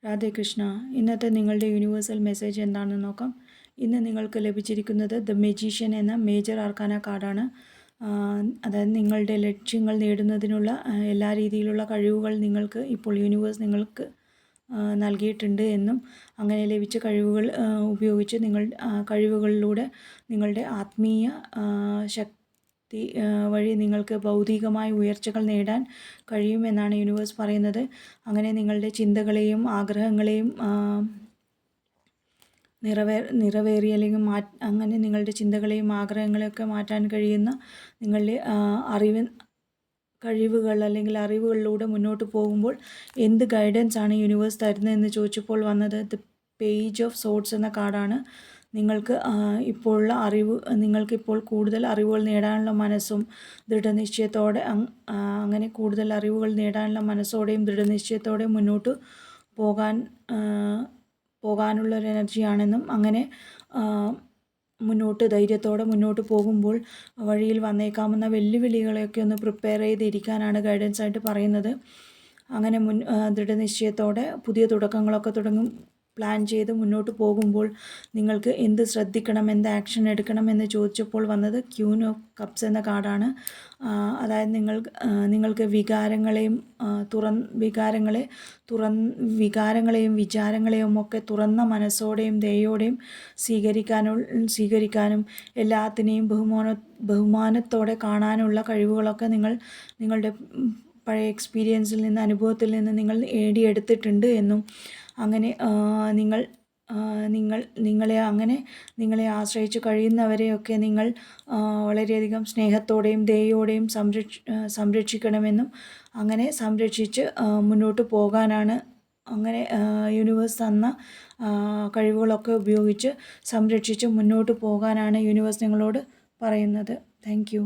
രാധേ കൃഷ്ണ. ഇന്നത്തെ നിങ്ങളുടെ universal message എന്താണെന്ന് നോക്കാം. ഇന്ന് നിങ്ങൾക്ക് ലഭിച്ചിരിക്കുന്നത് ദ മെജീഷ്യൻ എന്ന മേജർ ആർക്കാന കാർഡാണ്. അതായത് നിങ്ങളുടെ ലക്ഷ്യങ്ങൾ നേടുന്നതിനുള്ള എല്ലാ രീതിയിലുള്ള കഴിവുകൾ നിങ്ങൾക്ക് ഇപ്പോൾ യൂണിവേഴ്സ് നിങ്ങൾക്ക് നൽകിയിട്ടുണ്ട് എന്നും അങ്ങനെ ലഭിച്ച കഴിവുകൾ ഉപയോഗിച്ച് കഴിവുകളിലൂടെ നിങ്ങളുടെ ആത്മീയ ശക്തി വഴി നിങ്ങൾക്ക് ഭൗതികമായ ഉയർച്ചകൾ നേടാൻ കഴിയുമെന്നാണ് യൂണിവേഴ്സ് പറയുന്നത്. അങ്ങനെ നിങ്ങളുടെ ചിന്തകളെയും ആഗ്രഹങ്ങളെയും നിറവേറി അല്ലെങ്കിൽ അങ്ങനെ നിങ്ങളുടെ ചിന്തകളെയും ആഗ്രഹങ്ങളെയൊക്കെ മാറ്റാൻ കഴിയുന്ന നിങ്ങളുടെ കഴിവുകൾ അല്ലെങ്കിൽ അറിവുകളിലൂടെ മുന്നോട്ട് പോകുമ്പോൾ എന്ത് ഗൈഡൻസ് ആണ് യൂണിവേഴ്സ് തരുന്നതെന്ന് ചോദിച്ചപ്പോൾ വന്നത് ദ പേജ് ഓഫ് സോർഡ്സ് എന്ന കാർഡാണ്. നിങ്ങൾക്കിപ്പോൾ കൂടുതൽ അറിവുകൾ നേടാനുള്ള മനസ്സും ദൃഢനിശ്ചയത്തോടെ അങ്ങനെ കൂടുതൽ അറിവുകൾ നേടാനുള്ള മനസ്സോടെയും ദൃഢനിശ്ചയത്തോടെയും മുന്നോട്ട് പോകാനുള്ള ഒരു എനർജിയാണെന്നും അങ്ങനെ ധൈര്യത്തോടെ മുന്നോട്ട് പോകുമ്പോൾ വഴിയിൽ വന്നേക്കാവുന്ന വെല്ലുവിളികളെയൊക്കെ ഒന്ന് പ്രിപ്പയർ ചെയ്തിരിക്കാനാണ് ഗൈഡൻസ് ആയിട്ട് പറയുന്നത്. അങ്ങനെ ദൃഢനിശ്ചയത്തോടെ പുതിയ തുടക്കങ്ങളൊക്കെ പ്ലാൻ ചെയ്ത് മുന്നോട്ട് പോകുമ്പോൾ നിങ്ങൾക്ക് എന്ത് ശ്രദ്ധിക്കണം, എന്ത് ആക്ഷൻ എടുക്കണം എന്ന് ചോദിച്ചപ്പോൾ വന്നത് ക്യൂൻ ഓഫ് കപ്സ് എന്ന കാർഡാണ്. അതായത് നിങ്ങൾക്ക് വികാരങ്ങളെയും വിചാരങ്ങളെയും ഒക്കെ തുറന്ന മനസ്സോടെയും ദയോടെയും സ്വീകരിക്കാനും എല്ലാത്തിനെയും ബഹുമാനത്തോടെ കാണാനുള്ള കഴിവുകളൊക്കെ നിങ്ങളുടെ പഴയ എക്സ്പീരിയൻസിൽ നിന്ന്, അനുഭവത്തിൽ നിന്ന് നിങ്ങൾ നേടിയെടുത്തിട്ടുണ്ട് എന്നും അങ്ങനെ നിങ്ങളെ ആശ്രയിച്ച് കഴിയുന്നവരെയൊക്കെ നിങ്ങൾ വളരെയധികം സ്നേഹത്തോടെയും ദയോടെയും സംരക്ഷിക്കണമെന്നും അങ്ങനെ സംരക്ഷിച്ച് മുന്നോട്ട് പോകാനാണ്, അങ്ങനെ യൂണിവേഴ്സ് തന്ന കഴിവുകളൊക്കെ ഉപയോഗിച്ച് സംരക്ഷിച്ച് മുന്നോട്ട് പോകാനാണ് യൂണിവേഴ്സ് നിങ്ങളോട് പറയുന്നത്. Thank you.